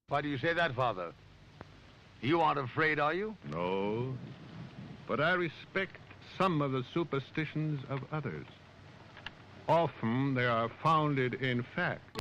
Why do you say that, Father? You aren't afraid, are you? No, but I respect some of the superstitions of others. Often they are founded in fact.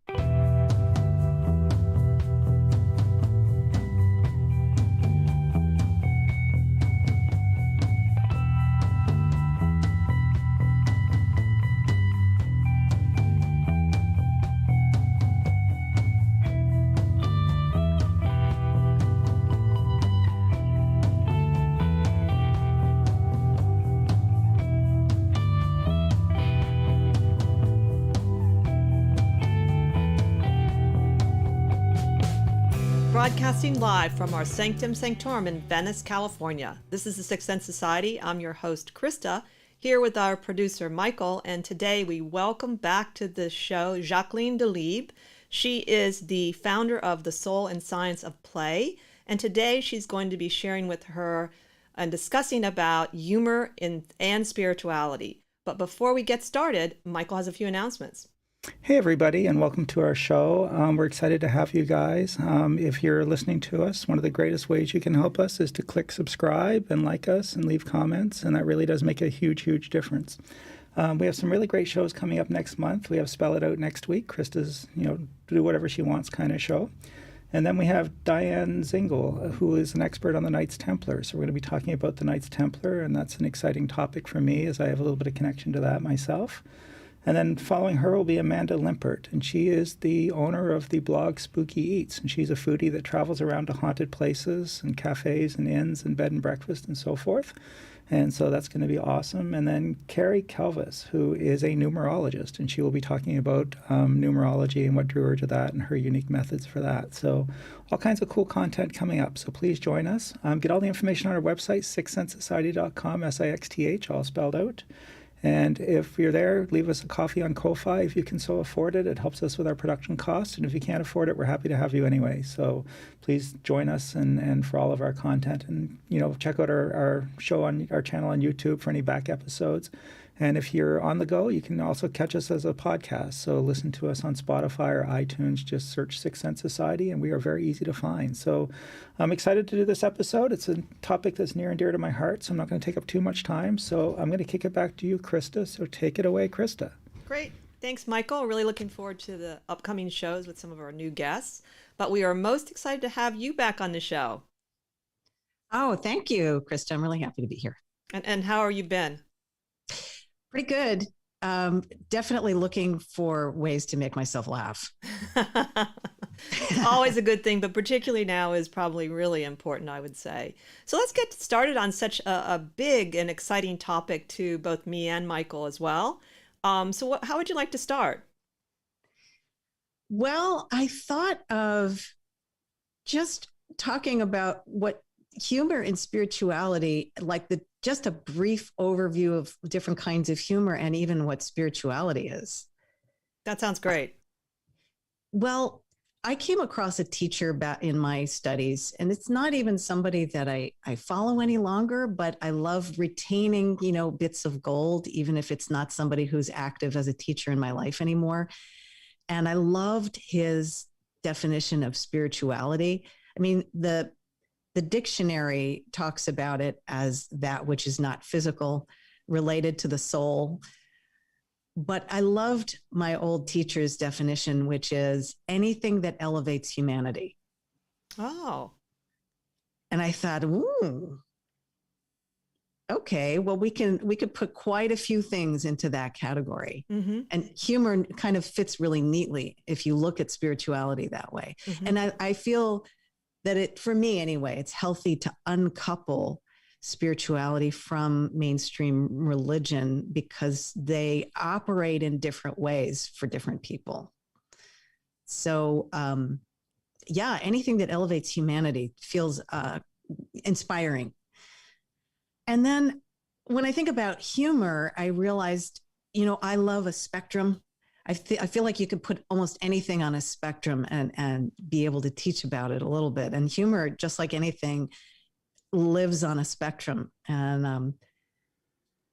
Broadcasting live from our Sanctum Sanctorum in Venice, California. This is the Sixth Sense Society. I'm your host, Krista, here with our producer, Michael, and today we welcome back to the show Jacqueline Delibes. She is the founder of The Soul and Science of Play, and today she's going to be sharing with her and discussing about humor and spirituality. But before we get started, Michael has a few announcements. Hey, everybody, and welcome to our show. We're excited to have you guys. If you're listening to us, one of the greatest ways you can help us is to click subscribe and like us and leave comments, and that really does make a huge, huge difference. We have some really great shows coming up next month. We have Spell It Out next week. Krista's, do whatever she wants kind of show. And then we have Diane Zingle, who is an expert on the Knights Templar. So we're going to be talking about the Knights Templar, and that's an exciting topic for me as I have a little bit of connection to that myself. And then following her will be Amanda Limpert, and she is the owner of the blog Spooky Eats, and she's a foodie that travels around to haunted places and cafes and inns and bed and breakfast and so forth. And so that's going to be awesome. And then Carrie Kelvis, who is a numerologist, and she will be talking about numerology and what drew her to that and her unique methods for that. So all kinds of cool content coming up. So please join us. Get all the information on our website, sixthsensesociety.com, SIXTH, all spelled out. And if you're there, leave us a coffee on Ko-Fi if you can so afford it. It helps us with our production costs. And if you can't afford it, we're happy to have you anyway. So please join us and for all of our content. And, check out our show on our channel on YouTube for any back episodes. And if you're on the go, you can also catch us as a podcast. So listen to us on Spotify or iTunes. Just search Sixth Sense Society, and we are very easy to find. So I'm excited to do this episode. It's a topic that's near and dear to my heart, so I'm not going to take up too much time. So I'm going to kick it back to you, Krista. So take it away, Krista. Great. Thanks, Michael. Really looking forward to the upcoming shows with some of our new guests. But we are most excited to have you back on the show. Oh, thank you, Krista. I'm really happy to be here. And how are you been? Pretty good. Definitely looking for ways to make myself laugh. It's always a good thing, but particularly now is probably really important, I would say. So let's get started on such a big and exciting topic to both me and Michael as well. So how would you like to start? Well, I thought of just talking about what humor and spirituality, like just a brief overview of different kinds of humor and even what spirituality is. That sounds great. Well, I came across a teacher back in my studies, and it's not even somebody that I follow any longer, but I love retaining, bits of gold, even if it's not somebody who's active as a teacher in my life anymore. And I loved his definition of spirituality. I mean, the dictionary talks about it as that which is not physical, related to the soul. But I loved my old teacher's definition, which is anything that elevates humanity. Oh. And I thought, ooh, okay, well, we could put quite a few things into that category. Mm-hmm. And humor kind of fits really neatly if you look at spirituality that way. Mm-hmm. And I feel that for me anyway, it's healthy to uncouple spirituality from mainstream religion because they operate in different ways for different people. So, anything that elevates humanity feels inspiring. And then when I think about humor, I realized, I love a spectrum. I feel like you could put almost anything on a spectrum and be able to teach about it a little bit. And humor, just like anything, lives on a spectrum. And,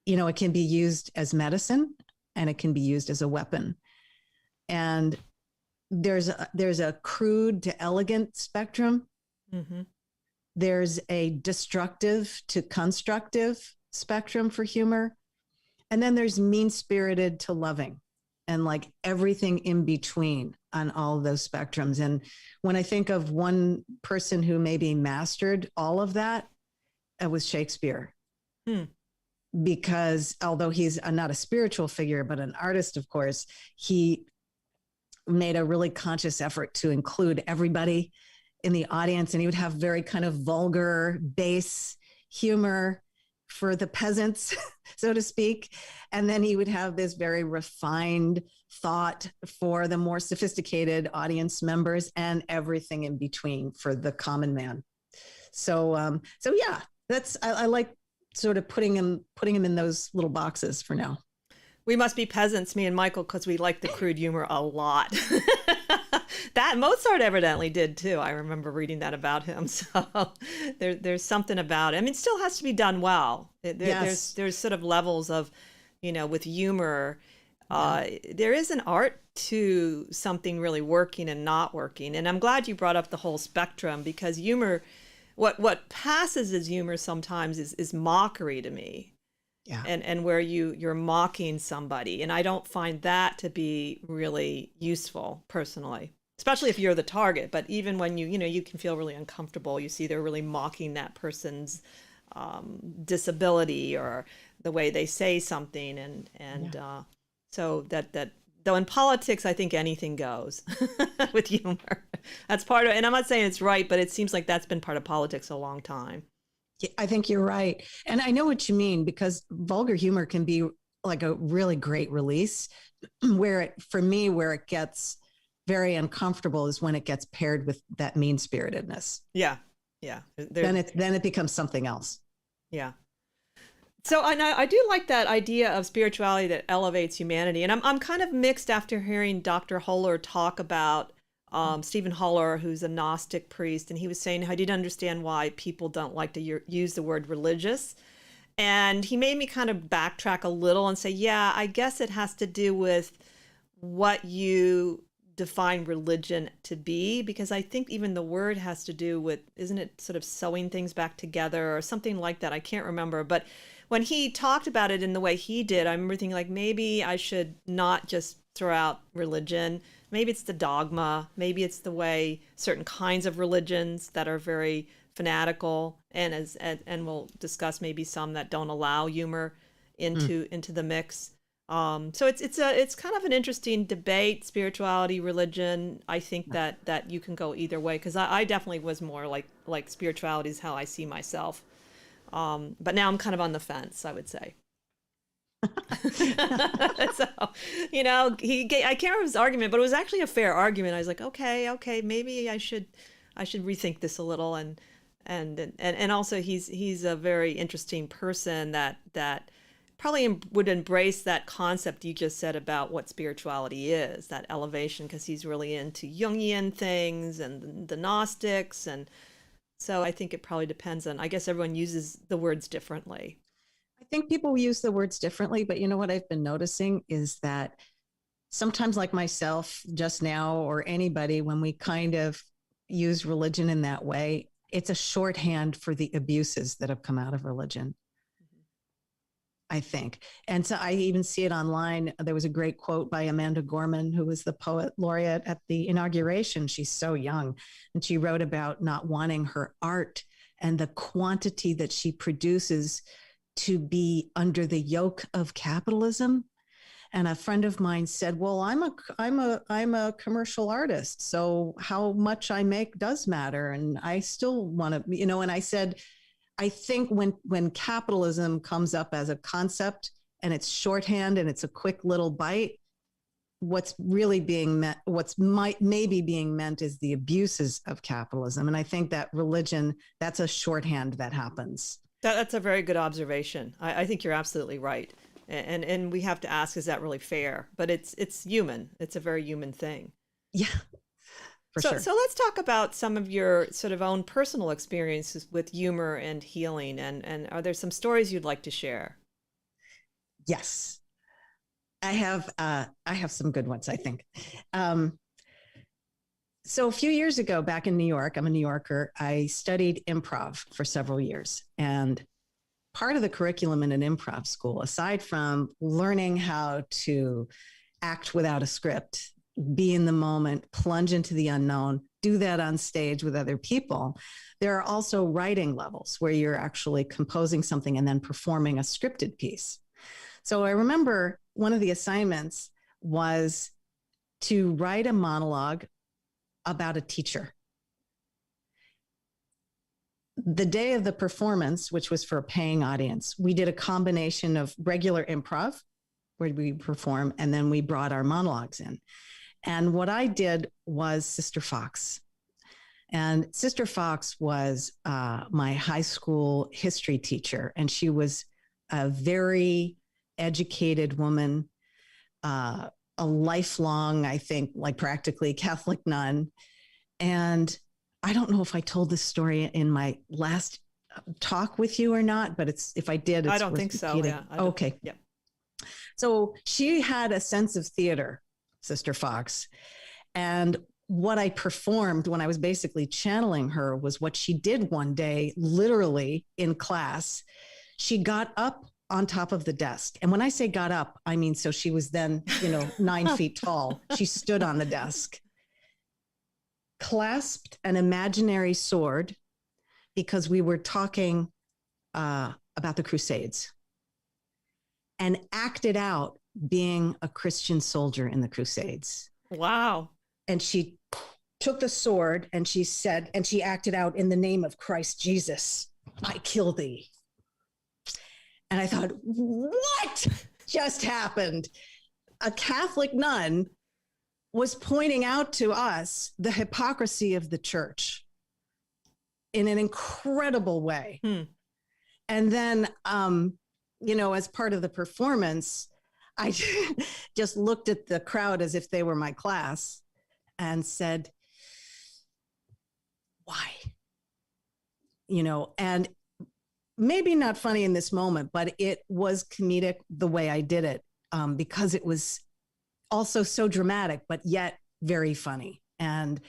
it can be used as medicine and it can be used as a weapon. And there's a crude to elegant spectrum. Mm-hmm. There's a destructive to constructive spectrum for humor. And then there's mean-spirited to loving, and like everything in between on all of those spectrums. And when I think of one person who maybe mastered all of that, it was Shakespeare. Because although he's not a spiritual figure, but an artist, of course, he made a really conscious effort to include everybody in the audience. And he would have very kind of vulgar, base humor for the peasants, so to speak. And then he would have this very refined thought for the more sophisticated audience members, and everything in between for the common man. So yeah, I like sort of putting him in those little boxes for now. We must be peasants, me and Michael, because we like the crude humor a lot. That Mozart evidently did too. I remember reading that about him. So there's something about it. I mean, it still has to be done well. Yes. There's sort of levels of, with humor. There is an art to something really working and not working. And I'm glad you brought up the whole spectrum, because humor, what passes as humor sometimes is mockery to me. Yeah. And where you're mocking somebody. And I don't find that to be really useful personally, especially if you're the target. But even when you can feel really uncomfortable, you see they're really mocking that person's disability or the way they say something. So that though in politics, I think anything goes with humor. That's part of it. And I'm not saying it's right, but it seems like that's been part of politics a long time. I think you're right. And I know what you mean, because vulgar humor can be like a really great release. Where it gets very uncomfortable is when it gets paired with that mean-spiritedness. Yeah. Then it becomes something else. Yeah. So I do like that idea of spirituality that elevates humanity. And I'm kind of mixed after hearing Dr. Holler talk about Stephen Holler, who's a Gnostic priest, and he was saying how he didn't understand why people don't like to use the word religious. And he made me kind of backtrack a little and say, yeah, I guess it has to do with what you define religion to be, because I think even the word has to do with, isn't it sort of sewing things back together or something like that? I can't remember. But when he talked about it in the way he did, I remember thinking like, maybe I should not just throw out religion. Maybe it's the dogma. Maybe it's the way certain kinds of religions that are very fanatical, and we'll discuss maybe some that don't allow humor into the mix. So it's kind of an interesting debate, spirituality, religion. I think that you can go either way, because I definitely was more like spirituality is how I see myself. But now I'm kind of on the fence, I would say. So, I can't remember his argument, but it was actually a fair argument. I was like, okay, maybe I should rethink this a little, and also he's a very interesting person that probably would embrace that concept you just said about what spirituality is, that elevation, because he's really into Jungian things and the Gnostics, and so I think it probably depends on, I guess everyone uses the words differently. I think people use the words differently, but what I've been noticing is that sometimes, like myself just now, or anybody, when we kind of use religion in that way, it's a shorthand for the abuses that have come out of religion, I think. And so I even see it online. There was a great quote by Amanda Gorman, who was the poet laureate at the inauguration. She's so young. And she wrote about not wanting her art and the quantity that she produces to be under the yoke of capitalism. And a friend of mine said, well, I'm a commercial artist, so how much I make does matter. And I still want to, and I said, I think when capitalism comes up as a concept and it's shorthand and it's a quick little bite, what's really being meant, maybe being meant is the abuses of capitalism. And I think that religion, that's a shorthand that happens. That's a very good observation. I think you're absolutely right. And we have to ask, is that really fair? But it's human. It's a very human thing. Yeah, sure. So let's talk about some of your sort of own personal experiences with humor and healing. And are there some stories you'd like to share? Yes, I have some good ones, I think. So a few years ago, back in New York, I'm a New Yorker, I studied improv for several years. And part of the curriculum in an improv school, aside from learning how to act without a script, be in the moment, plunge into the unknown, do that on stage with other people, there are also writing levels where you're actually composing something and then performing a scripted piece. So I remember one of the assignments was to write a monologue about a teacher. The day of the performance, which was for a paying audience, we did a combination of regular improv, where we perform, and then we brought our monologues in. And what I did was Sister Fox. And Sister Fox was my high school history teacher, and she was a very educated woman, a lifelong, I think, like practically Catholic nun. And I don't know if I told this story in my last talk with you or not, but if I did, it's I don't think so. Yeah. Okay. Yep. So she had a sense of theater, Sister Fox. And what I performed when I was basically channeling her was what she did one day, literally in class. She got up on top of the desk. And when I say got up, I mean, so she was then, 9 feet tall. She stood on the desk, clasped an imaginary sword, because we were talking about the Crusades, and acted out being a Christian soldier in the Crusades. Wow. And she took the sword and she said, and she acted out, in the name of Christ Jesus, I kill thee. And I thought, what just happened? A Catholic nun was pointing out to us the hypocrisy of the church in an incredible way. And then, as part of the performance, I just looked at the crowd as if they were my class and said, why? And maybe not funny in this moment, but it was comedic the way I did it, because it was also so dramatic, but yet very funny. And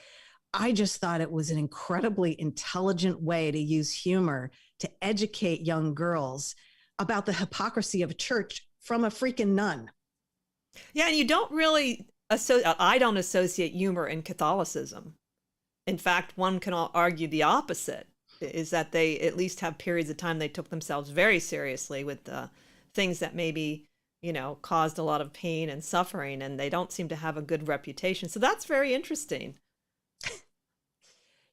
I just thought it was an incredibly intelligent way to use humor to educate young girls about the hypocrisy of a church from a freaking nun. Yeah, and you don't really I don't associate humor in Catholicism. In fact, one can argue the opposite, is that they at least have periods of time they took themselves very seriously with things that maybe, caused a lot of pain and suffering, and they don't seem to have a good reputation. So that's very interesting.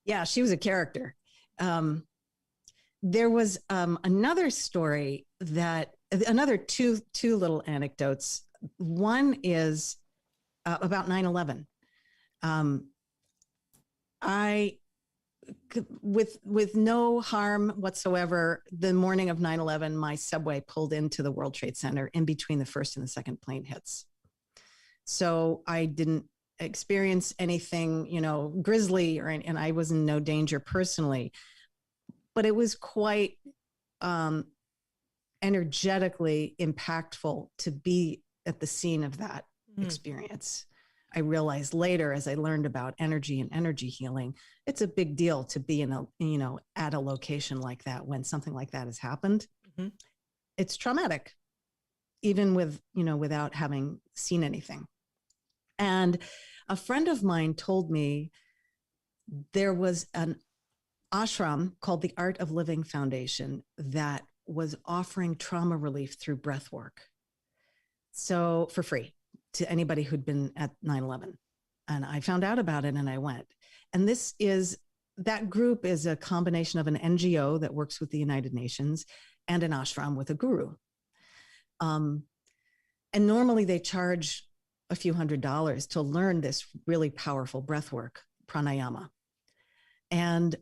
Yeah, she was a character. There was another story another two little anecdotes. One is about 9/11. I, with no harm whatsoever, the morning of 9/11, my subway pulled into the World Trade Center in between the first and the second plane hits. So I didn't experience anything, grisly, and I was in no danger personally, but it was quite energetically impactful to be at the scene of that experience. I realized later, as I learned about energy and energy healing, it's a big deal to be at a location like that when something like that has happened. It's traumatic, even without having seen anything. And a friend of mine told me there was an ashram called the Art of Living Foundation that was offering trauma relief through breath work. So for free to anybody who'd been at 9/11. And I found out about it and I went. And that group is a combination of an NGO that works with the United Nations and an ashram with a guru. And normally they charge a few $100s to learn this really powerful breath work, pranayama. And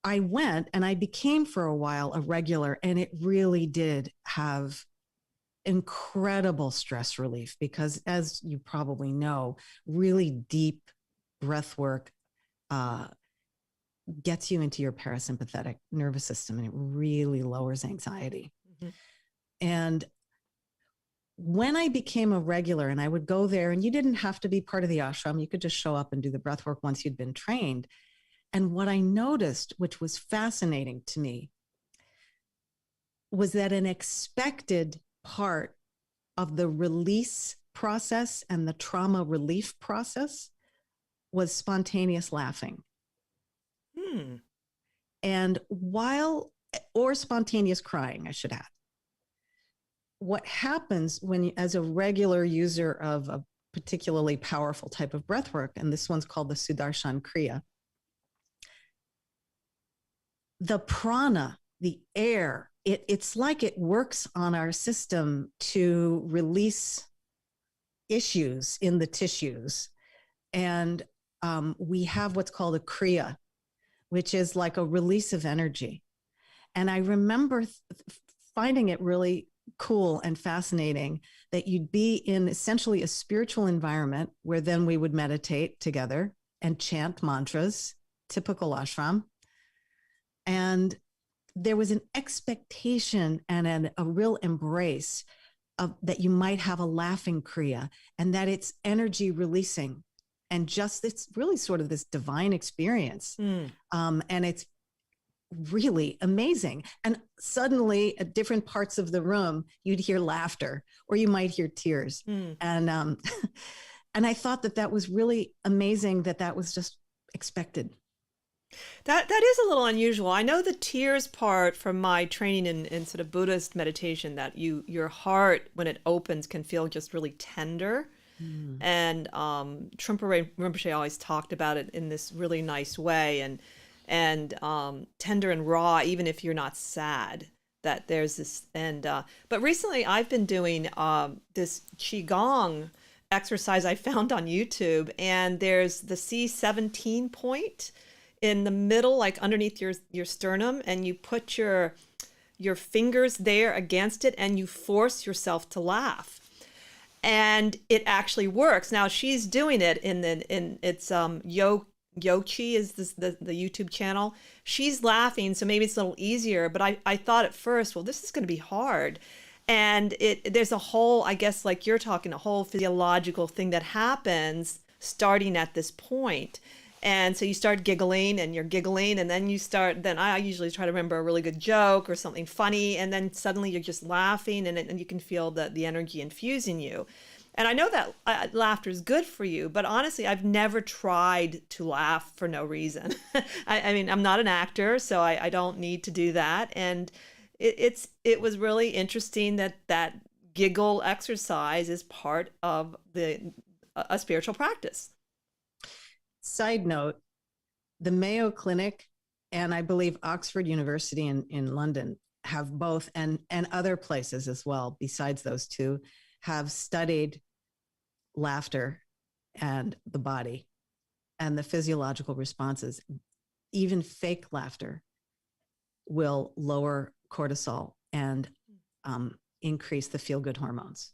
I went and I became for a while a regular, and it really did have incredible stress relief because, as you probably know, really deep breath work gets you into your parasympathetic nervous system, and it really lowers anxiety. And when I became a regular and I would go there, and you didn't have to be part of the ashram, you could just show up and do the breath work once you'd been trained. And what I noticed, which was fascinating to me, was that an expected part of the release process and the trauma relief process was spontaneous laughing. And or spontaneous crying, I should add. What happens when you, as a regular user of a particularly powerful type of breath work, and this one's called the Sudarshan Kriya, the prana, the air, it's like it works on our system to release issues in the tissues. And we have what's called a kriya, which is like a release of energy. And I remember finding it really cool and fascinating that you'd be in essentially a spiritual environment where then we would meditate together and chant mantras, typical ashram. And there was an expectation and a real embrace of that you might have a laughing kriya and that it's energy releasing. And just, it's really sort of this divine experience. And it's really amazing. And suddenly at different parts of the room, you'd hear laughter or you might hear tears. And I thought that was really amazing that was just expected. That is a little unusual. I know the tears part from my training in sort of Buddhist meditation, that your heart, when it opens, can feel just really tender. And Trungpa Rinpoche always talked about it in this really nice way, and tender and raw, even if you're not sad. That there's this, and but recently I've been doing this qigong exercise I found on YouTube, and there's the C17 point in the middle, like underneath your sternum, and you put your fingers there against it, and you force yourself to laugh. And it actually works. Now she's doing it in it's Yochi is the YouTube channel. She's laughing, so maybe it's a little easier. But I thought at first, well, this is going to be hard. And there's a whole, I guess, like you're talking, a whole physiological thing that happens starting at this point. And so you start giggling and you're giggling, and then I usually try to remember a really good joke or something funny, and then suddenly you're just laughing, and you can feel the energy infusing you. And I know that laughter is good for you, but honestly, I've never tried to laugh for no reason. I mean, I'm not an actor, so I don't need to do that. And it was really interesting that giggle exercise is part of a spiritual practice. Side note, the Mayo Clinic and I believe Oxford University in London have both, and other places as well, besides those two, have studied laughter and the body and the physiological responses. Even fake laughter will lower cortisol and increase the feel-good hormones.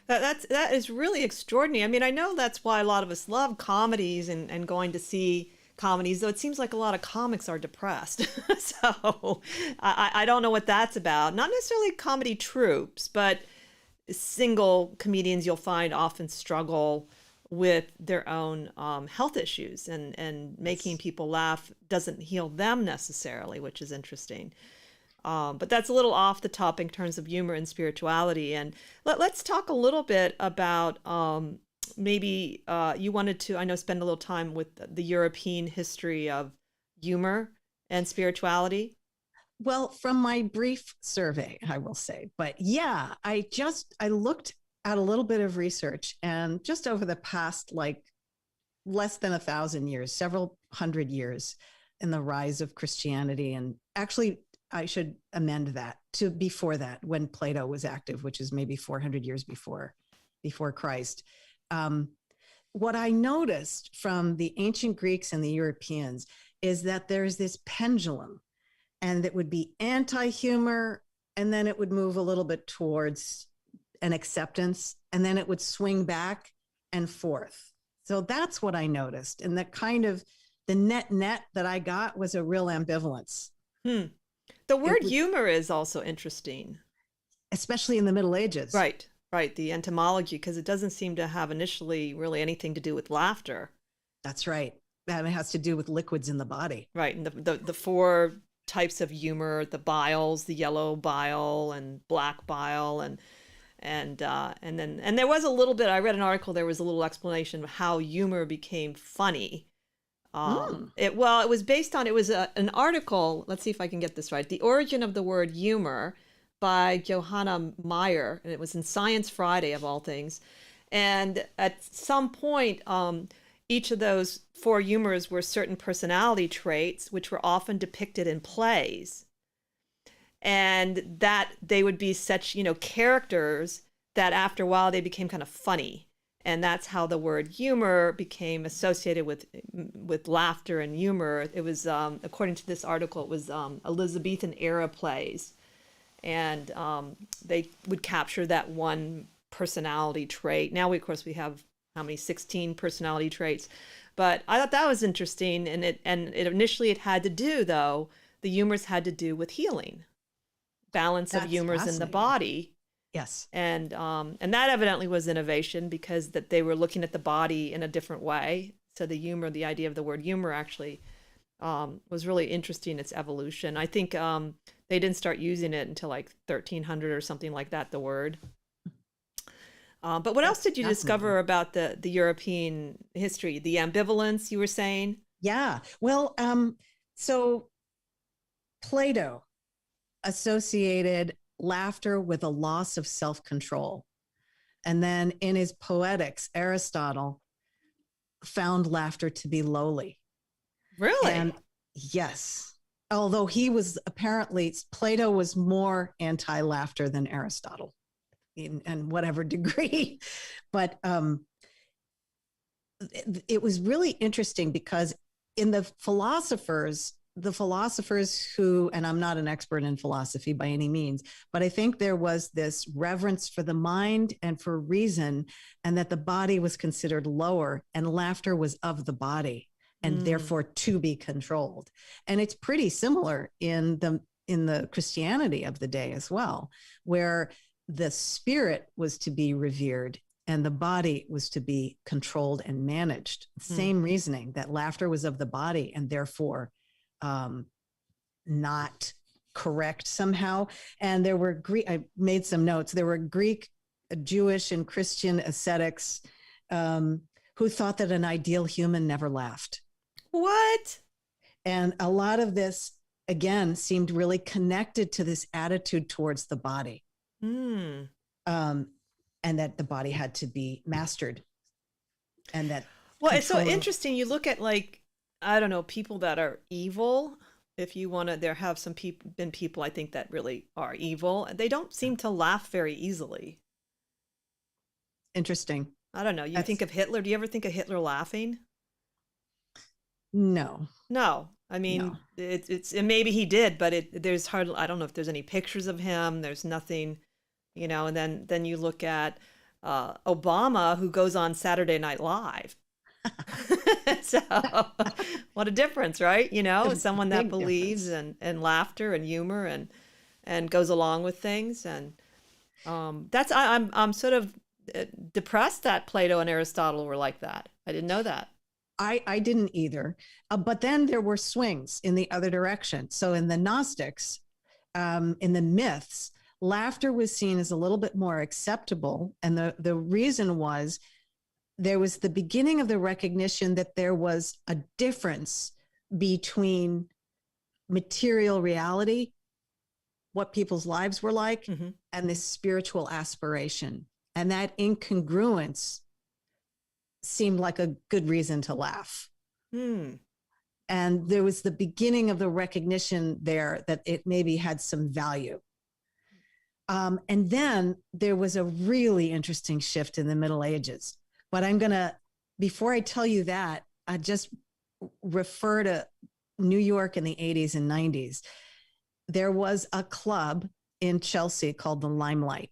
That is really extraordinary. I mean, I know that's why a lot of us love comedies and going to see comedies, though it seems like a lot of comics are depressed. So I don't know what that's about. Not necessarily comedy troupes, but single comedians you'll find often struggle with their own health issues, and making people laugh doesn't heal them necessarily, which is interesting. But that's a little off the topic in terms of humor and spirituality. And let's talk a little bit about maybe you wanted to, I know, spend a little time with the European history of humor and spirituality. Well, from my brief survey, I will say, but yeah, I looked at a little bit of research, and just over the past, like, less than 1,000 years, several hundred years, in the rise of Christianity, and actually, I should amend that to before that, when Plato was active, which is maybe 400 years before Christ. What I noticed from the ancient Greeks and the Europeans is that there's this pendulum, and it would be anti-humor, and then it would move a little bit towards an acceptance, and then it would swing back and forth. So that's what I noticed. And the net that I got was a real ambivalence. The word humor is also interesting. especially in the Middle Ages. Right, right. The etymology, because it doesn't seem to have initially really anything to do with laughter. That's right. That has to do with liquids in the body. Right, and the four types of humor, the biles, the yellow bile and black bile, and there was a little bit, I read an article, there was a little explanation of how humor became funny. It was based on, it was an article, let's see if I can get this right, The Origin of the Word Humor by Johanna Meyer, and it was in Science Friday of all things. And at some point, each of those four humors were certain personality traits, which were often depicted in plays. And that they would be such, characters that after a while they became kind of funny. And that's how the word humor became associated with laughter and humor. It was, according to this article, it was Elizabethan era plays. And they would capture that one personality trait. Now, of course, we have how many, 16 personality traits. But I thought that was interesting. And it initially it had to do, though, the humors had to do with healing. Balance of humors in the body. Yes. And that evidently was innovation, because that they were looking at the body in a different way. So the humor, the idea of the word humor actually was really interesting, its evolution. I think they didn't start using it until like 1300 or something like that, the word. But what else did you discover about the European history? The ambivalence, you were saying? Yeah. Well, so Plato associated laughter with a loss of self-control. And then in his Poetics, Aristotle found laughter to be lowly. Really? And yes, although Plato was more anti-laughter than Aristotle in whatever degree. But it was really interesting because in the philosophers who, and I'm not an expert in philosophy by any means, but I think there was this reverence for the mind and for reason, and that the body was considered lower and laughter was of the body and therefore to be controlled. And it's pretty similar in the Christianity of the day as well, where the spirit was to be revered and the body was to be controlled and managed. Same reasoning, that laughter was of the body and therefore not correct somehow. And there were I made some notes. There were Greek, Jewish, and Christian ascetics who thought that an ideal human never laughed. What? And a lot of this, again, seemed really connected to this attitude towards the body. And that the body had to be mastered. And that. Well, it's so interesting. You look at, like, I don't know, people that are evil. If you want to, there have been people I think that really are evil. They don't seem to laugh very easily. Interesting. I don't know. You think of Hitler. Do you ever think of Hitler laughing? No. I mean, No. It's and maybe he did, but there's hardly, I don't know if there's any pictures of him. There's nothing, and then you look at Obama, who goes on Saturday Night Live. So what a difference, right? Someone that believes in laughter and humor and goes along with things. And that's, I'm sort of depressed that Plato and Aristotle were like that. I didn't know that. I didn't either. But then there were swings in the other direction. So in the Gnostics, in the myths, laughter was seen as a little bit more acceptable. And the reason was there was the beginning of the recognition that there was a difference between material reality, what people's lives were like, and this spiritual aspiration. And that incongruence seemed like a good reason to laugh. And there was the beginning of the recognition there that it maybe had some value. And then there was a really interesting shift in the Middle Ages. But I'm going to, before I tell you that, I just refer to New York in the 80s and 90s. There was a club in Chelsea called the Limelight,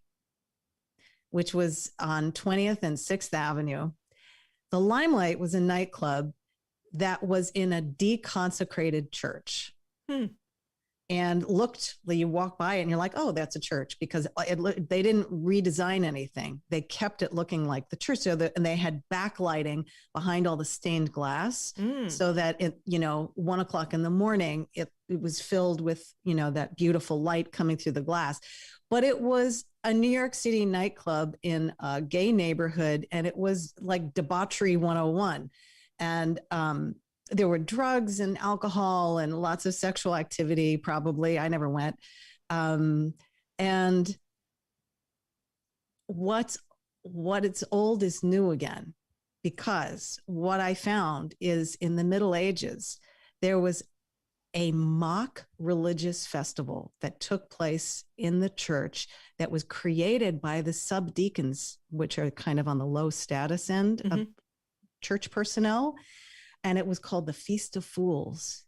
which was on 20th and 6th Avenue. The Limelight was a nightclub that was in a deconsecrated church. and you walk by it and you're like, oh, that's a church, because they didn't redesign anything. They kept it looking like the church. And they had backlighting behind all the stained glass, so that it, 1:00 in the morning, it was filled with, that beautiful light coming through the glass. But it was a New York City nightclub in a gay neighborhood, and it was like debauchery 101. And there were drugs and alcohol and lots of sexual activity, probably. I never went. And what it's old is new again, because what I found is in the Middle Ages, there was a mock religious festival that took place in the church that was created by the subdeacons, which are kind of on the low status end of church personnel. And it was called the Feast of Fools.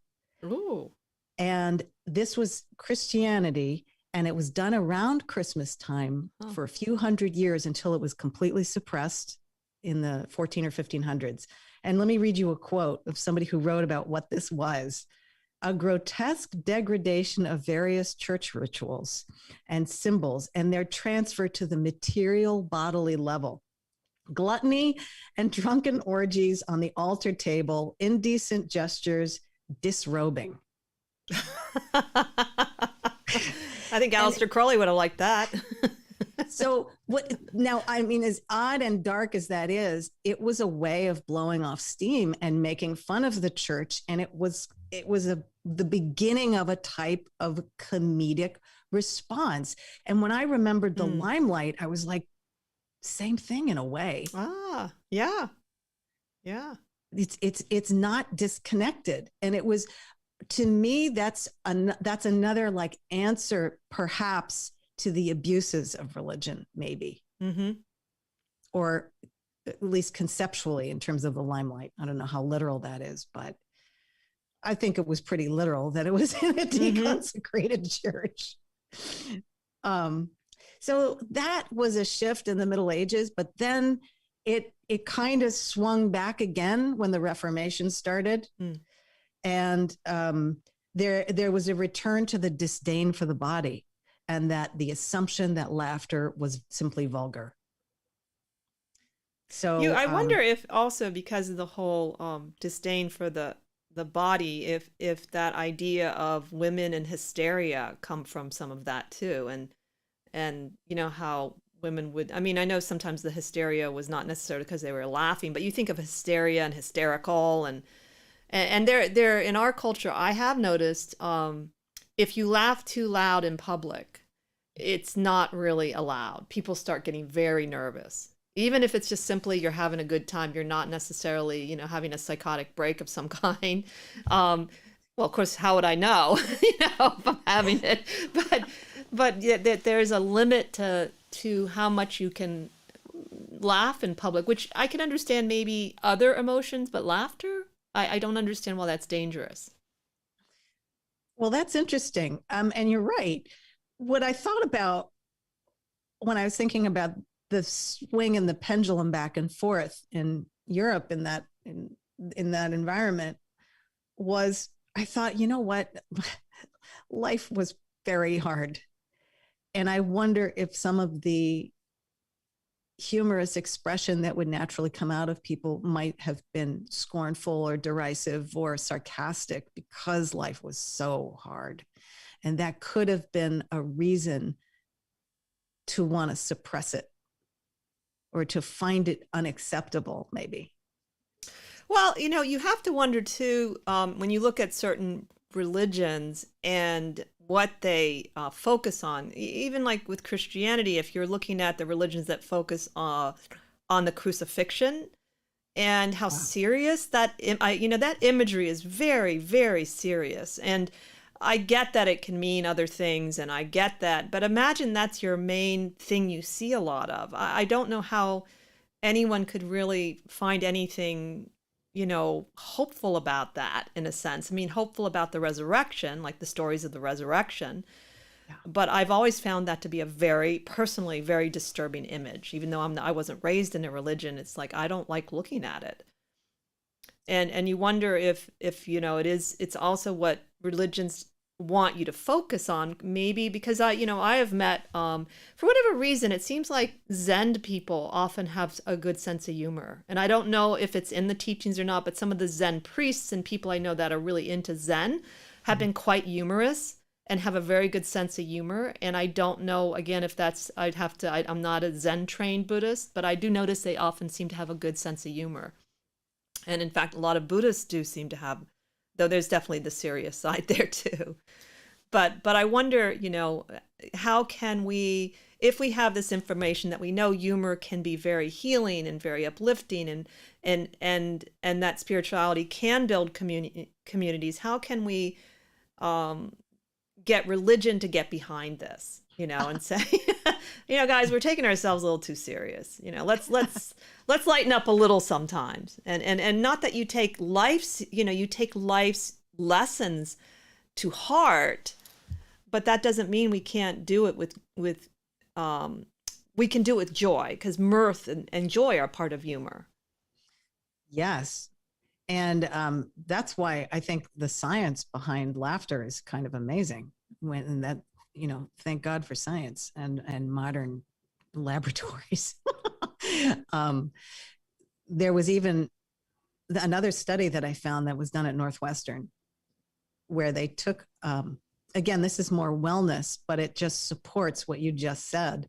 Ooh. And this was Christianity, and it was done around Christmas time for a few hundred years until it was completely suppressed in the 14 or 1500s. And let me read you a quote of somebody who wrote about what this was. A grotesque degradation of various church rituals and symbols and their transfer to the material bodily level. Gluttony and drunken orgies on the altar table, indecent gestures, disrobing. I think Aleister Crowley would have liked that. So now, I mean, as odd and dark as that is, it was a way of blowing off steam and making fun of the church. And it was the beginning of a type of comedic response. And when I remembered the limelight, I was like, same thing in a way. Yeah. It's not disconnected. And it was, to me, that's another like answer perhaps to the abuses of religion, maybe. Or at least conceptually in terms of the limelight. I don't know how literal that is, but I think it was pretty literal that it was in a deconsecrated church. So that was a shift in the Middle Ages, but then it kind of swung back again when the Reformation started. And there was a return to the disdain for the body, and that the assumption that laughter was simply vulgar. So I wonder if also because of the whole disdain for the body, if that idea of women and hysteria come from some of that too, and how women would, I mean, I know sometimes the hysteria was not necessarily because they were laughing, but you think of hysteria and hysterical and there in our culture, I have noticed if you laugh too loud in public, it's not really allowed. People start getting very nervous. Even if it's just simply you're having a good time, you're not necessarily, having a psychotic break of some kind. Well, of course, how would I know, if I'm having it? But yeah, there's a limit to how much you can laugh in public, which I can understand maybe other emotions, but laughter, I don't understand why that's dangerous. Well, that's interesting. And you're right. What I thought about when I was thinking about the swing and the pendulum back and forth in Europe in that environment was, I thought, you know what? Life was very hard. And I wonder if some of the humorous expression that would naturally come out of people might have been scornful or derisive or sarcastic because life was so hard. And that could have been a reason to want to suppress it or to find it unacceptable, maybe. Well, you have to wonder too, when you look at certain religions and what they focus on, even like with Christianity, if you're looking at the religions that focus on the crucifixion and how serious that imagery is, very, very serious. And I get that it can mean other things, and I get that, but imagine that's your main thing you see a lot of. I don't know how anyone could really find anything hopeful about that, in a sense. I mean, hopeful about the resurrection, like the stories of the resurrection. Yeah. But I've always found that to be a very, personally, very disturbing image. Even though I wasn't raised in a religion, it's like, I don't like looking at it. And you wonder if it's also what religions want you to focus on, maybe because I have met, for whatever reason, it seems like Zen people often have a good sense of humor. And I don't know if it's in the teachings or not, but some of the Zen priests and people I know that are really into Zen have been quite humorous and have a very good sense of humor. And I don't know, again, if that's, I'm not a Zen trained Buddhist, but I do notice they often seem to have a good sense of humor. And in fact, a lot of Buddhists do seem to have, though there's definitely the serious side there too. But I wonder, how can we, if we have this information that we know humor can be very healing and very uplifting, and that spirituality can build communities, how can we get religion to get behind this, and say, guys, we're taking ourselves a little too serious. Let's lighten up a little sometimes. And not that you take life's lessons to heart, but that doesn't mean we can't do it with we can do it with joy, because mirth and joy are part of humor. Yes. And that's why I think the science behind laughter is kind of amazing. Thank God for science and modern laboratories. There was even another study that I found that was done at Northwestern, where they took, again, this is more wellness, but it just supports what you just said.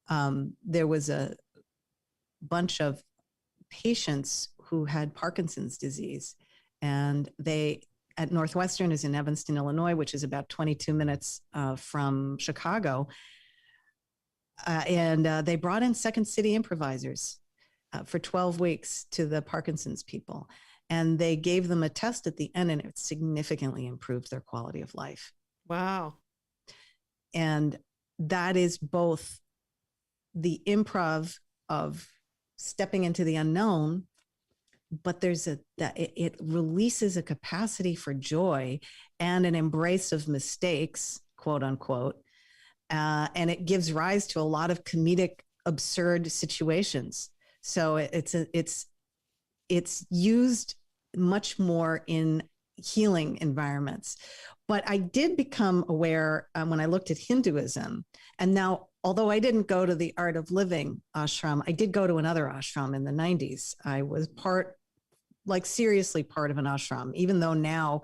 There was a bunch of patients who had Parkinson's disease, and they, at Northwestern is in Evanston, Illinois, which is about 22 minutes from Chicago. And they brought in Second City improvisers for 12 weeks to the Parkinson's people. And they gave them a test at the end, and it significantly improved their quality of life. Wow. And that is both the improv of stepping into the unknown, but it releases a capacity for joy and an embrace of mistakes, quote unquote. And it gives rise to a lot of comedic, absurd situations. So it's used much more in healing environments. But I did become aware when I looked at Hinduism, and now, although I didn't go to the Art of Living ashram, I did go to another ashram in the 90s. I was seriously part of an ashram, even though now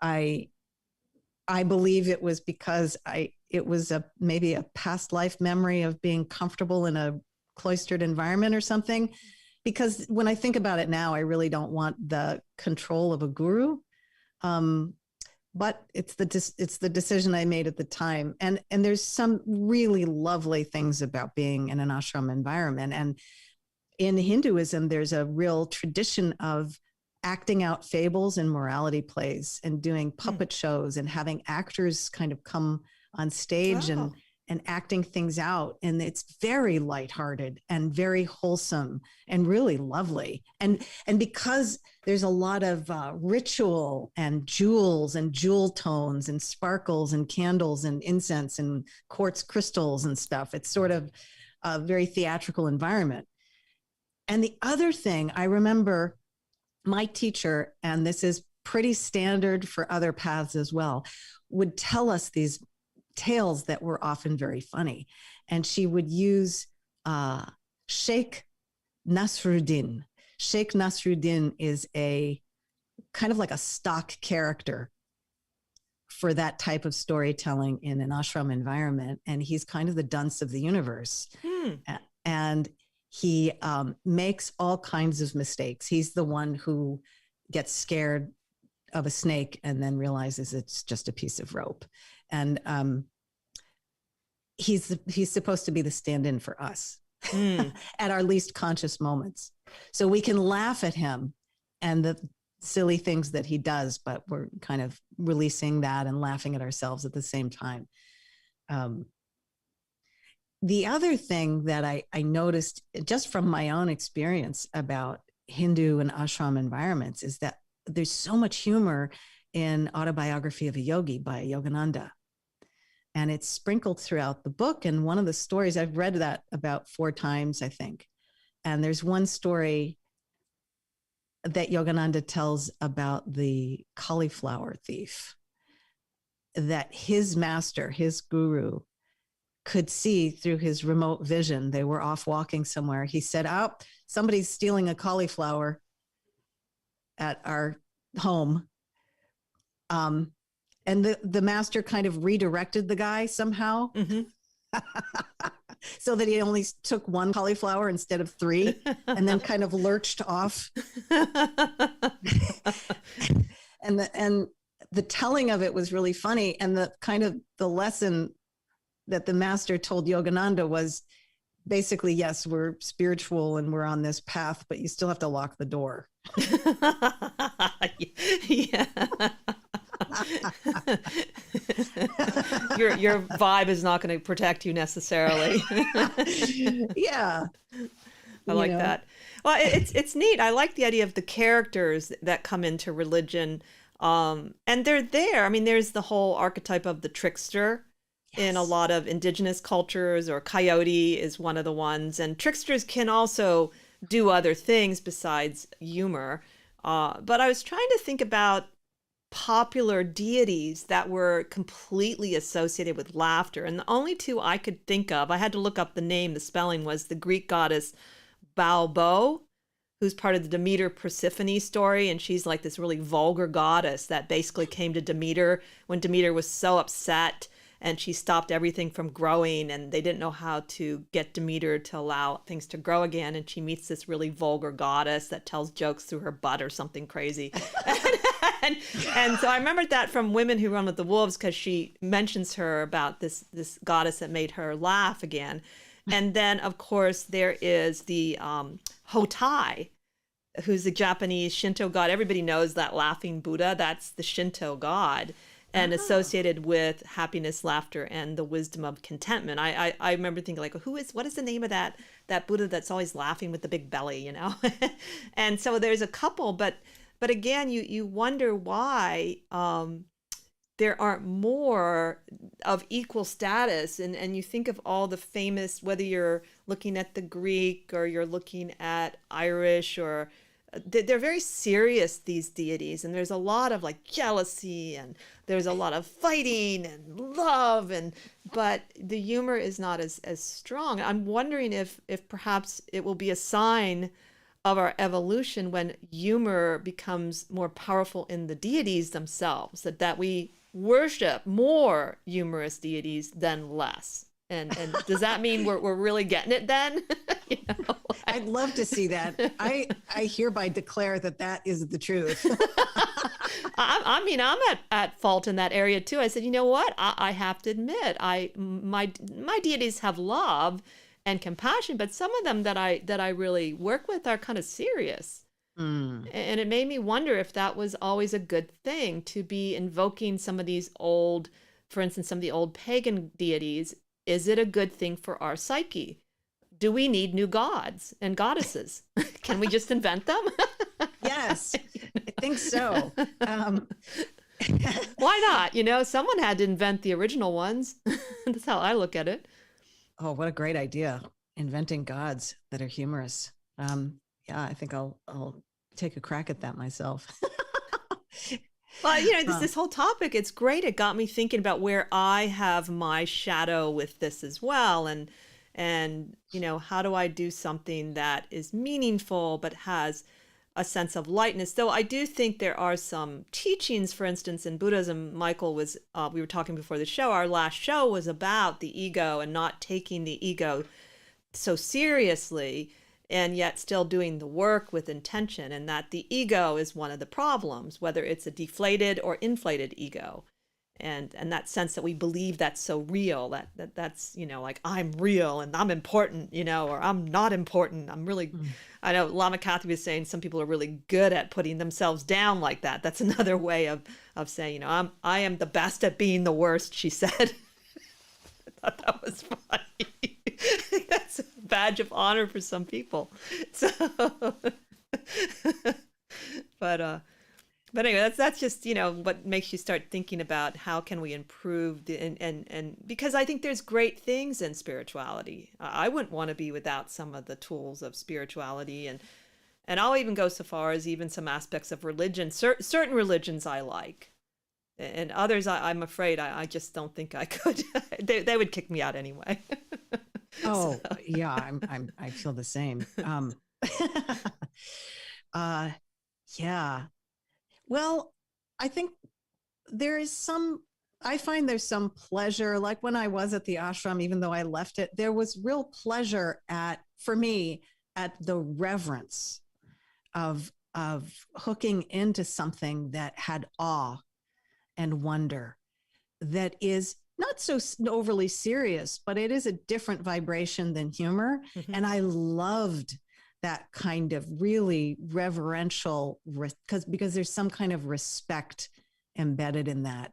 I believe it was because it was maybe a past life memory of being comfortable in a cloistered environment or something. Because when I think about it now, I really don't want the control of a guru. But it's the decision I made at the time. And there's some really lovely things about being in an ashram environment. And in Hinduism, there's a real tradition of acting out fables and morality plays and doing puppet shows and having actors kind of come on stage and acting things out. And it's very lighthearted and very wholesome and really lovely. And because there's a lot of ritual and jewels and jewel tones and sparkles and candles and incense and quartz crystals and stuff, it's sort of a very theatrical environment. And the other thing, I remember my teacher, and this is pretty standard for other paths as well, would tell us these tales that were often very funny. And she would use Sheikh Nasruddin. Sheikh Nasruddin is a kind of like a stock character for that type of storytelling in an ashram environment. And he's kind of the dunce of the universe. And he makes all kinds of mistakes. He's the one who gets scared of a snake and then realizes it's just a piece of rope. And he's supposed to be the stand-in for us at our least conscious moments. So we can laugh at him and the silly things that he does, but we're kind of releasing that and laughing at ourselves at the same time. The other thing that I noticed just from my own experience about Hindu and ashram environments is that there's so much humor in Autobiography of a Yogi by Yogananda. And it's sprinkled throughout the book. And one of the stories, I've read that about 4 times, I think. And there's one story that Yogananda tells about the cauliflower thief, that his master, his guru, could see through his remote vision. They were off walking somewhere. He said, "Oh, somebody's stealing a cauliflower at our home." And the master kind of redirected the guy somehow. Mm-hmm. So that he only took one cauliflower instead of 3, and then kind of lurched off. and the telling of it was really funny. And the kind of the lesson that the master told Yogananda was basically, yes, we're spiritual and we're on this path, but you still have to lock the door. Yeah. Your vibe is not going to protect you necessarily. Yeah. I like that. Well, it's neat. I like the idea of the characters that come into religion. And they're there. I mean, there's the whole archetype of the trickster. Yes. In a lot of indigenous cultures, or coyote is one of the ones. And tricksters can also do other things besides humor. But I was trying to think about popular deities that were completely associated with laughter. And the only 2 I could think of, I had to look up the name, the spelling, was the Greek goddess Balbo, who's part of the Demeter Persephone story. And she's like this really vulgar goddess that basically came to Demeter when Demeter was so upset, and she stopped everything from growing, and they didn't know how to get Demeter to allow things to grow again. And she meets this really vulgar goddess that tells jokes through her butt or something crazy. and so I remembered that from Women Who Run with the Wolves, because she mentions her about this goddess that made her laugh again. And then, of course, there is the Hotai, who's the Japanese Shinto god. Everybody knows that laughing Buddha. That's the Shinto god, and associated with happiness, laughter, and the wisdom of contentment. I remember thinking, like, what is the name of that Buddha that's always laughing with the big belly, you know? And so there's a couple, but again, you wonder why there aren't more of equal status. And you think of all the famous, whether you're looking at the Greek or you're looking at Irish, or they're very serious, these deities, and there's a lot of like jealousy, and there's a lot of fighting and love, but the humor is not as strong. I'm wondering if perhaps it will be a sign of our evolution when humor becomes more powerful in the deities themselves, that we worship more humorous deities than less. And does that mean we're really getting it then? You know? I'd love to see that. I hereby declare that is the truth. I mean, I'm at fault in that area too. I said, you know what? I have to admit, my deities have love and compassion, but some of them that I really work with are kind of serious. And it made me wonder if that was always a good thing, to be invoking some of these old, for instance, some of the old pagan deities. Is it a good thing for our psyche? Do we need new gods and goddesses? Can we just invent them? Yes, I think so. Why not? You know, someone had to invent the original ones. That's how I look at it. Oh, what a great idea. Inventing gods that are humorous. Yeah, I think I'll take a crack at that myself. Well, you know, this whole topic, it's great. It got me thinking about where I have my shadow with this as well. And, you know, how do I do something that is meaningful but has a sense of lightness? Though I do think there are some teachings, for instance, in Buddhism. Michael was, we were talking before the show, our last show was about the ego and not taking the ego so seriously, and yet still doing the work with intention, and that the ego is one of the problems, whether it's a deflated or inflated ego. And that sense that we believe that's so real, that's, you know, like, I'm real and I'm important, you know, or I'm not important. I'm really, I know Lama Kathy was saying some people are really good at putting themselves down like that. That's another way of saying, you know, I am the best at being the worst, she said. I thought that was funny. That's a badge of honor for some people. So, but anyway, that's just, you know, what makes you start thinking about how can we improve and because I think there's great things in spirituality. I wouldn't want to be without some of the tools of spirituality, and And I'll even go so far as even some aspects of religion. Certain religions I like, and others I'm afraid I just don't think I could. They would kick me out anyway. Oh, yeah, I feel the same. Yeah. Well, I think I find there's some pleasure, like when I was at the ashram, even though I left it, there was real pleasure for me, at the reverence of hooking into something that had awe and wonder, that is not so overly serious, but it is a different vibration than humor. Mm-hmm. And I loved that kind of really reverential, because there's some kind of respect embedded in that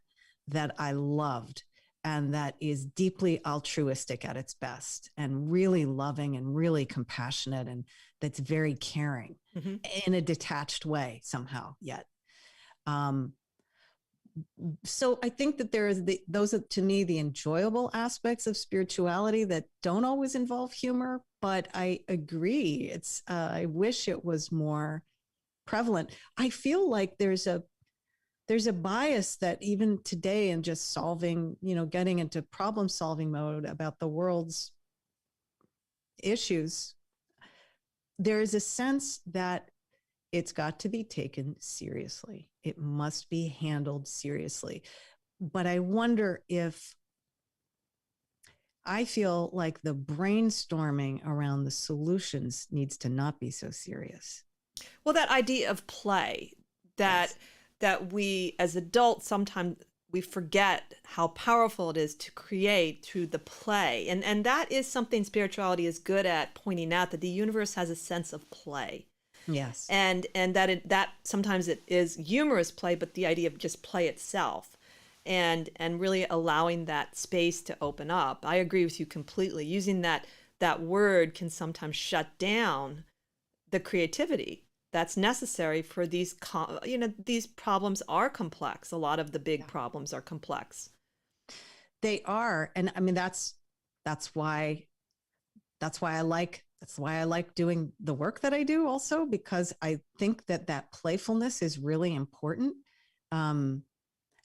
I loved, and that is deeply altruistic at its best, and really loving and really compassionate, and that's very caring, mm-hmm. in a detached way somehow yet. So I think that those are, to me, the enjoyable aspects of spirituality that don't always involve humor, but I agree. I wish it was more prevalent. I feel like there's a bias that even today, in just solving, getting into problem solving mode about the world's issues, there is a sense that it's got to be taken seriously. It must be handled seriously. But I wonder if I feel like the brainstorming around the solutions needs to not be so serious. Well, that idea of play, that we as adults, sometimes we forget how powerful it is to create through the play. And that is something spirituality is good at pointing out, that the universe has a sense of play. Yes. And that sometimes it is humorous play, but the idea of just play itself, and really allowing that space to open up. I agree with you completely. Using that word can sometimes shut down the creativity that's necessary for these problems are complex. A lot of the big problems are complex. They are. And I mean, that's why I like doing the work that I do also, because I think that playfulness is really important. And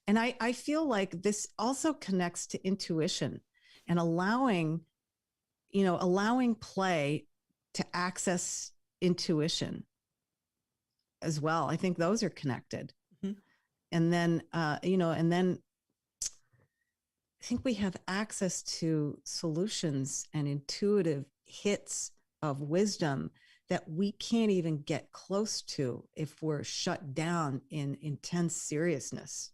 I feel like this also connects to intuition, and allowing play to access intuition as well. I think those are connected. Mm-hmm. And then, and then I think we have access to solutions and intuitive hits of wisdom that we can't even get close to if we're shut down in intense seriousness.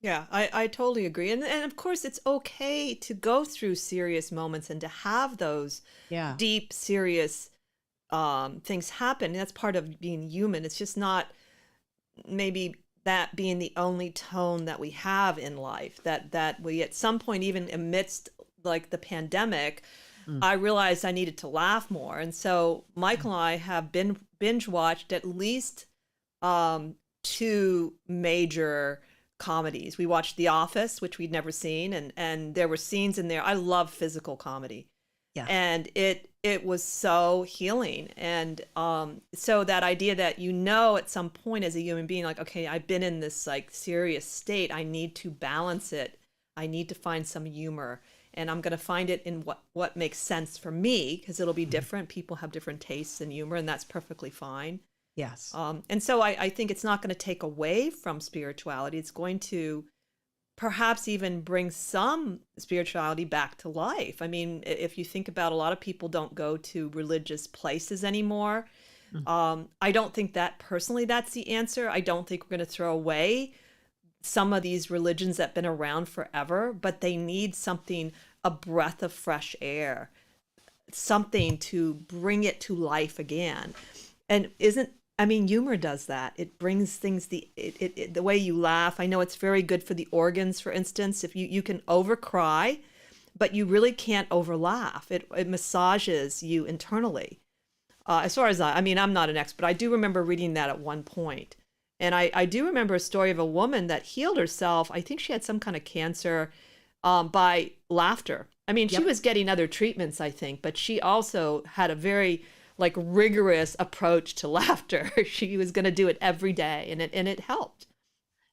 Yeah, I totally agree. And of course, it's okay to go through serious moments and to have those deep, serious things happen. That's part of being human. It's just not maybe that being the only tone that we have in life, that we at some point, even amidst like the pandemic, I realized I needed to laugh more. And so Michael and I have binge watched at least 2 major comedies. We watched The Office, which we'd never seen, and there were scenes in there. I love physical comedy. Yeah. And it was so healing. And so that idea that, at some point as a human being, like, okay, I've been in this like serious state, I need to balance it. I need to find some humor, and I'm going to find it in what makes sense for me, because it'll be different. People have different tastes in humor, and that's perfectly fine. Yes. And so I think it's not going to take away from spirituality. It's going to perhaps even bring some spirituality back to life. I mean, if you think about, a lot of people don't go to religious places anymore. I don't think that personally that's the answer. I don't think we're going to throw away some of these religions that have been around forever, but they need something, a breath of fresh air, something to bring it to life again. And humor does that. It brings things, the way you laugh. I know it's very good for the organs, for instance. If you can over-cry, but you really can't over-laugh. It massages you internally. As far as I'm not an expert. I do remember reading that at one point. And I do remember a story of a woman that healed herself. I think she had some kind of cancer by laughter. I mean, she was getting other treatments, I think, but she also had a very like rigorous approach to laughter. She was going to do it every day, and it helped.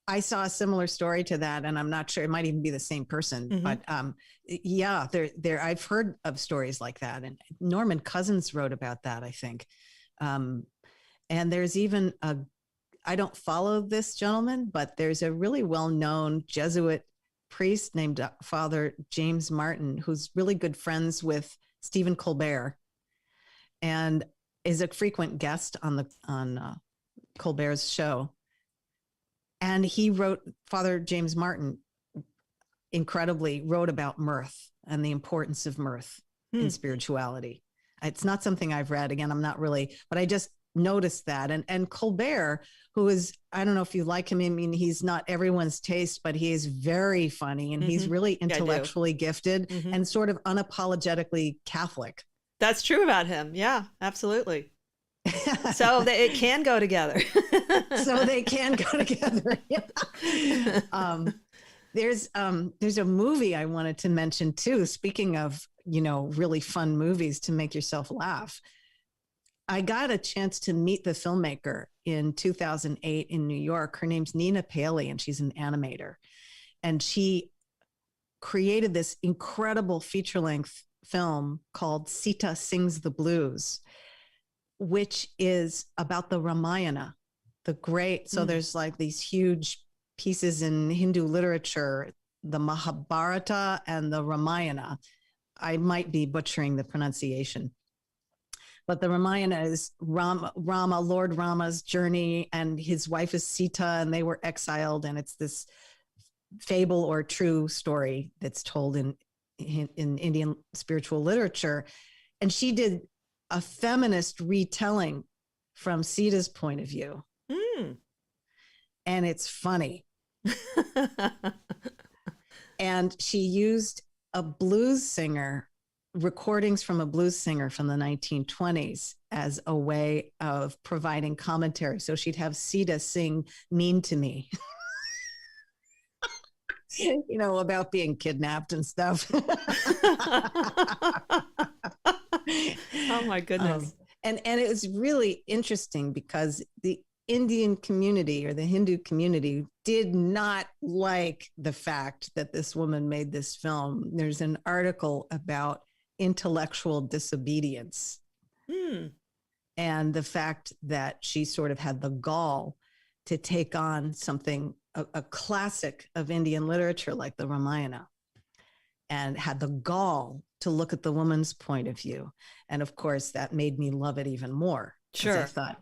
I saw a similar story to that, and I'm not sure it might even be the same person, but yeah, I've heard of stories like that, and Norman Cousins wrote about that, I think. And there's even I don't follow this gentleman, but there's a really well-known Jesuit priest named Father James Martin, who's really good friends with Stephen Colbert, and is a frequent guest on Colbert's show. And Father James Martin incredibly wrote about mirth and the importance of mirth in spirituality. It's not something I've read. Again, I'm not really, but I just noticed that. And Colbert, who is, I don't know if you like him. I mean, he's not everyone's taste, but he is very funny, and he's really intellectually gifted and sort of unapologetically Catholic. That's true about him. Yeah, absolutely. So it can go together. So they can go together. There's a movie I wanted to mention too. Speaking of, really fun movies to make yourself laugh. I got a chance to meet the filmmaker in 2008 in New York. Her name's Nina Paley, and she's an animator. And she created this incredible feature-length film called Sita Sings the Blues, which is about the Ramayana, so there's like these huge pieces in Hindu literature, the Mahabharata and the Ramayana. I might be butchering the pronunciation, but the Ramayana is Lord Rama's journey, and his wife is Sita, and they were exiled. And it's this fable or true story that's told in Indian spiritual literature. And she did a feminist retelling from Sita's point of view. And it's funny. And she used recordings from a blues singer from the 1920s as a way of providing commentary. So she'd have Sita sing "Mean to Me," about being kidnapped and stuff. Oh my goodness. And it was really interesting because the Indian community or the Hindu community did not like the fact that this woman made this film. There's an article about intellectual disobedience and the fact that she sort of had the gall to take on something, a classic of Indian literature like the Ramayana, and had the gall to look at the woman's point of view. And of course, that made me love it even more. Sure. I thought,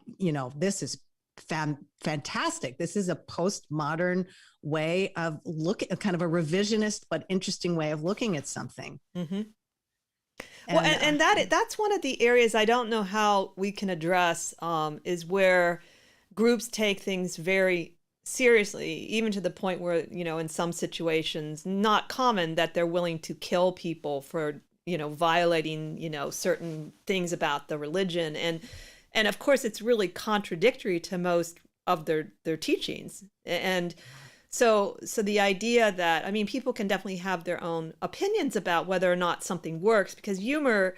this is fantastic. This is a postmodern way of looking, kind of a revisionist but interesting way of looking at something. And that's one of the areas I don't know how we can address, is where groups take things very seriously, even to the point where, in some situations, not common that they're willing to kill people for, violating, certain things about the religion. And of course, it's really contradictory to most of their teachings. And so the idea that, people can definitely have their own opinions about whether or not something works, because humor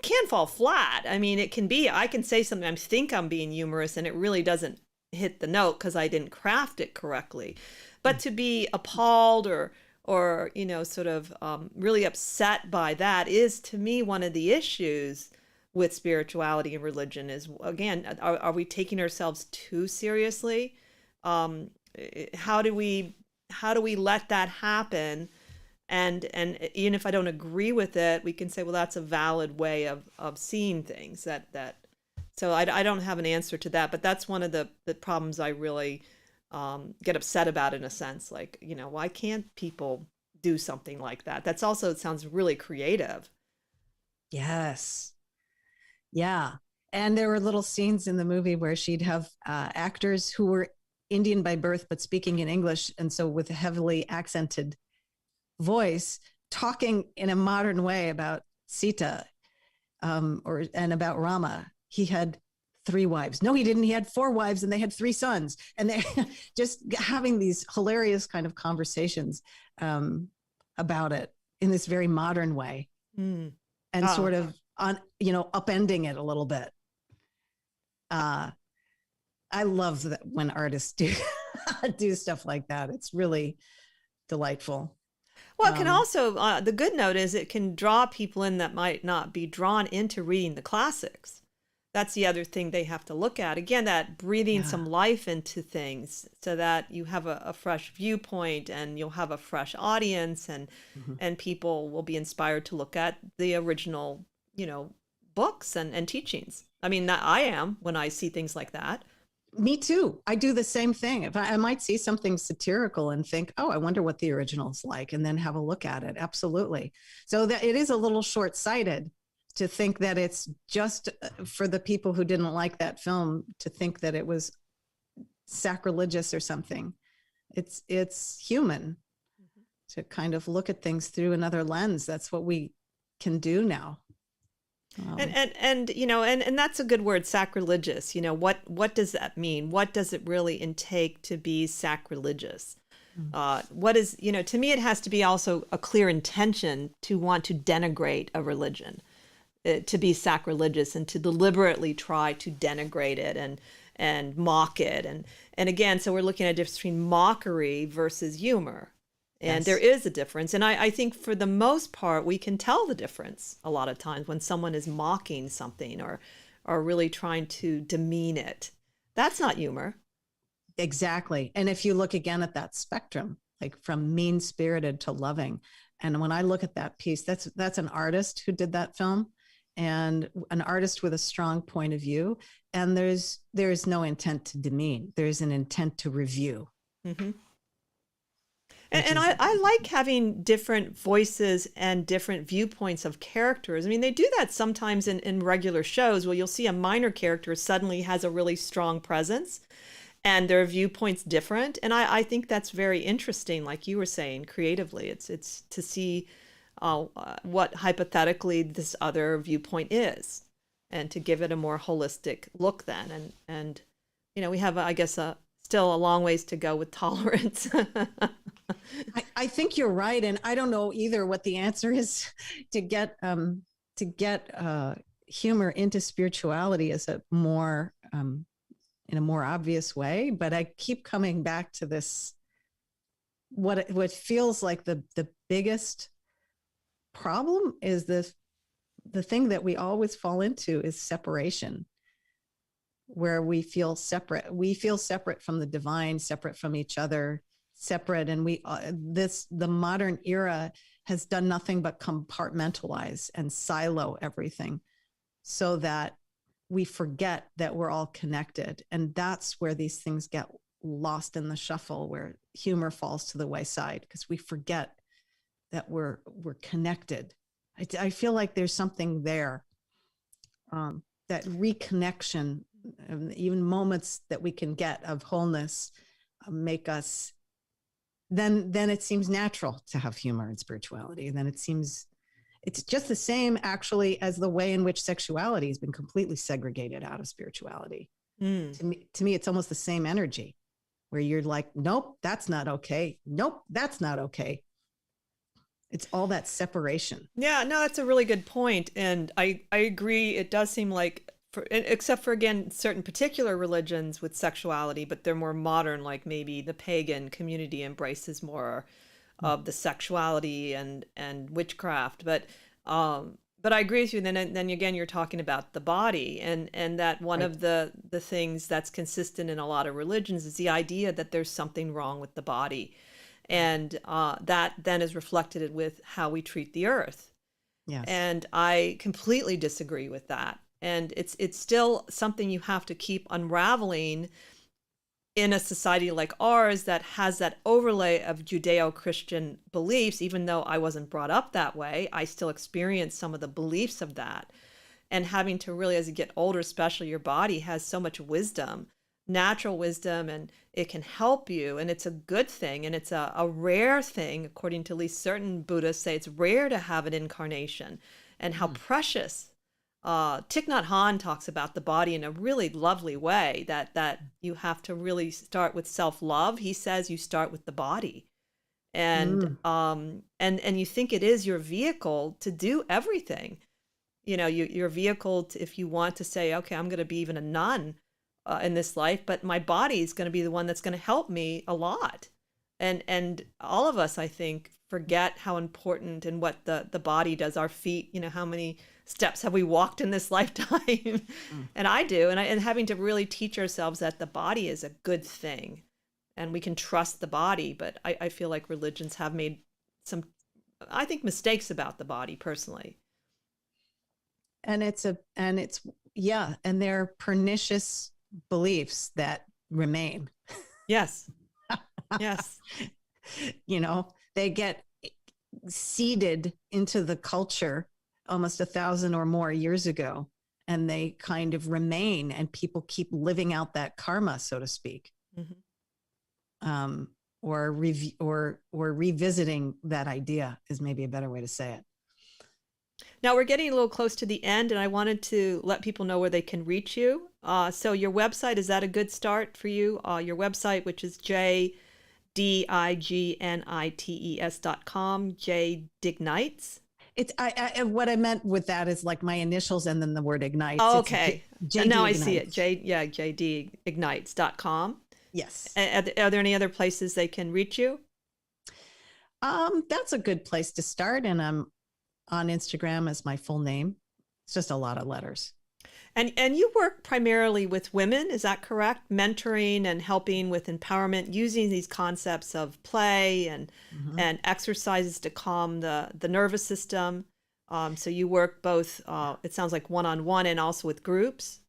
can fall flat. It can be, I can say something, I think I'm being humorous, and it really doesn't hit the note because I didn't craft it correctly. But to be appalled or sort of really upset by that is, to me, one of the issues with spirituality and religion is, again, are we taking ourselves too seriously? How do we let that happen? And even if I don't agree with it, we can say, well, that's a valid way of seeing things. So I don't have an answer to that, but that's one of the problems I really get upset about, in a sense. Like, why can't people do something like that? That's also, it sounds really creative. Yes. Yeah. And there were little scenes in the movie where she'd have actors who were Indian by birth, but speaking in English. And so with a heavily accented voice, talking in a modern way about Sita and about Rama. He had 3 wives. No, he didn't. He had 4 wives, and they had 3 sons. And they just having these hilarious kind of conversations about it in this very modern way. And sort of on, upending it a little bit. I love that when artists do stuff like that. It's really delightful. Well, it can also, the good note is it can draw people in that might not be drawn into reading the classics. That's the other thing they have to look at. Again, that breathing some life into things so that you have a fresh viewpoint and you'll have a fresh audience, and people will be inspired to look at the original, books and teachings. I mean, I am when I see things like that. Me too. I do the same thing. If I might see something satirical and think, oh, I wonder what the original's like, and then have a look at it. Absolutely. So that it is a little short-sighted to think that it's just for the people who didn't like that film to think that it was sacrilegious or something. It's human to kind of look at things through another lens. That's what we can do now. And that's a good word, sacrilegious. What does that mean? What does it really intake to be sacrilegious? What is, to me, it has to be also a clear intention to want to denigrate a religion, to be sacrilegious and to deliberately try to denigrate it and mock it. And again, so we're looking at a difference between mockery versus humor. And there is a difference. And I think for the most part, we can tell the difference a lot of times when someone is mocking something or really trying to demean it. That's not humor. Exactly. And if you look again at that spectrum, like from mean-spirited to loving, and when I look at that piece, that's an artist who did that film, and an artist with a strong point of view. And there's no intent to demean. There's an intent to review. Mm-hmm. And I like having different voices and different viewpoints of characters. I mean, they do that sometimes in regular shows where you'll see a minor character suddenly has a really strong presence and their viewpoint's different. And I think that's very interesting, like you were saying, creatively. It's to see what hypothetically this other viewpoint is and to give it a more holistic look then. And we have, I guess, still a long ways to go with tolerance. I think you're right, and I don't know either what the answer is to get humor into spirituality as a more in a more obvious way. But I keep coming back to this. What feels like the biggest problem is the thing that we always fall into is separation, where we feel separate. We feel separate from the divine, separate from each other. Separate, and the modern era has done nothing but compartmentalize and silo everything so that we forget that we're all connected. And that's where these things get lost in the shuffle, where humor falls to the wayside because we forget that we're connected. I feel like there's something there, that reconnection, even moments that we can get of wholeness make us. Then it seems natural to have humor and spirituality. And then it's just the same actually as the way in which sexuality has been completely segregated out of spirituality. To me, it's almost the same energy where you're like, nope, that's not okay. Nope, that's not okay. It's all that separation. Yeah, no, that's a really good point. And I agree. It does seem like, except for, again, certain particular religions with sexuality, but they're more modern, like maybe the pagan community embraces more of the sexuality and witchcraft. But I agree with you. And then again, you're talking about the body and that one of the things that's consistent in a lot of religions is the idea that there's something wrong with the body. And that then is reflected with how we treat the earth. Yes. And I completely disagree with that. And it's still something you have to keep unraveling in a society like ours that has that overlay of Judeo-Christian beliefs. Even though I wasn't brought up that way, I still experience some of the beliefs of that. And having to really, as you get older, especially, your body has so much wisdom, natural wisdom, and it can help you. And it's a good thing. And it's a rare thing, according to at least certain Buddhists say it's rare to have an incarnation and how precious. Thich Nhat Hanh talks about the body in a really lovely way, that you have to really start with self-love. He says you start with the body, and you think it is your vehicle to do everything. your vehicle if you want to say, okay, I'm going to be even a nun in this life, but my body is going to be the one that's going to help me a lot. And all of us, I think, forget how important and what the body does. Our feet, how many steps have we walked in this lifetime? And I do. And having to really teach ourselves that the body is a good thing and we can trust the body. But I feel like religions have made some, I think, mistakes about the body personally. And they're pernicious beliefs that remain. Yes. Yes. They get seeded into the culture almost 1,000 or more years ago, and they kind of remain, and people keep living out that karma, so to speak. Mm-hmm. Or revisiting that idea is maybe a better way to say it. Now we're getting a little close to the end, and I wanted to let people know where they can reach you. So your website, is that a good start for you? Your website, which is JDIGNITES.com, JDignites. It's what I meant with that is like my initials and then the word ignites. Oh, okay. And now I see it. JDignites.com. Yes. Are there any other places they can reach you? That's a good place to start. And I'm on Instagram as my full name. It's just a lot of letters. And you work primarily with women, is that correct? Mentoring and helping with empowerment, using these concepts of play and exercises to calm the nervous system. So you work both, it sounds like one-on-one and also with groups.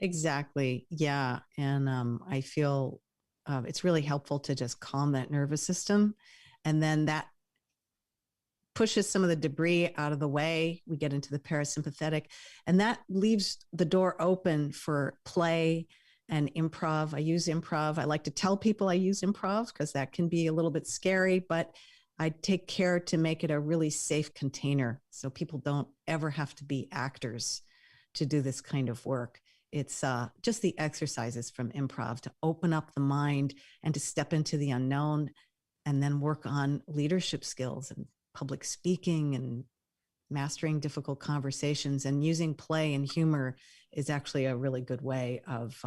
Exactly. Yeah. And I feel it's really helpful to just calm that nervous system. And then that pushes some of the debris out of the way. We get into the parasympathetic, and that leaves the door open for play and improv. I use improv. I like to tell people I use improv because that can be a little bit scary, but I take care to make it a really safe container so people don't ever have to be actors to do this kind of work. It's just the exercises from improv to open up the mind and to step into the unknown, and then work on leadership skills and public speaking and mastering difficult conversations. And using play and humor is actually a really good way of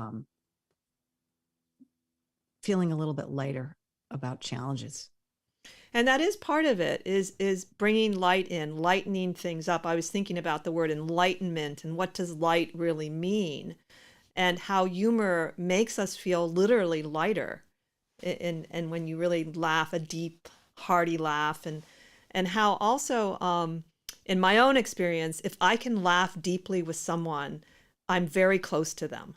feeling a little bit lighter about challenges. And that is part of it, is bringing light in, lightening things up. I was thinking about the word enlightenment and what does light really mean, and how humor makes us feel literally lighter. And when you really laugh, a deep, hearty laugh, and how also, in my own experience, if I can laugh deeply with someone, I'm very close to them.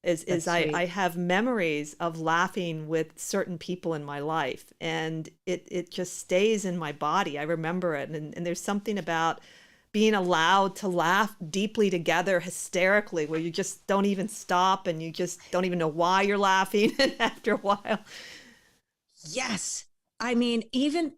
I have memories of laughing with certain people in my life, and it just stays in my body. I remember it. And there's something about being allowed to laugh deeply together hysterically, where you just don't even stop and you just don't even know why you're laughing after a while. Yes. I mean, even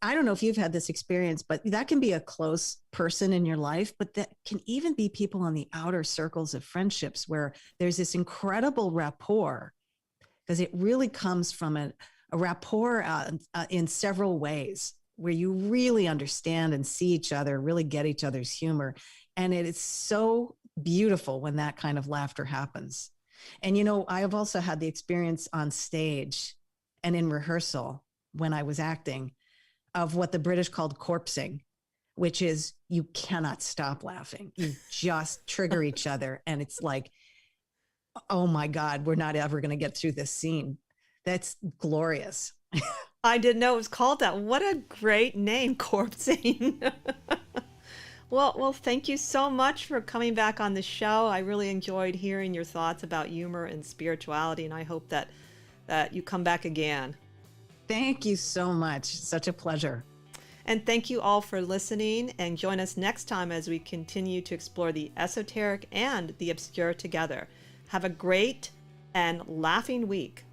I don't know if you've had this experience, but that can be a close person in your life, but that can even be people on the outer circles of friendships where there's this incredible rapport, because it really comes from a rapport in several ways, where you really understand and see each other, really get each other's humor. And it is so beautiful when that kind of laughter happens. And, I have also had the experience on stage and in rehearsal when I was acting of what the British called corpsing, which is you cannot stop laughing. You just trigger each other. And it's like, oh my God, we're not ever going to get through this scene. That's glorious. I didn't know it was called that. What a great name, corpsing. Well, thank you so much for coming back on the show. I really enjoyed hearing your thoughts about humor and spirituality, and I hope that you come back again. Thank you so much. Such a pleasure. And thank you all for listening, and join us next time as we continue to explore the esoteric and the obscure together. Have a great and laughing week.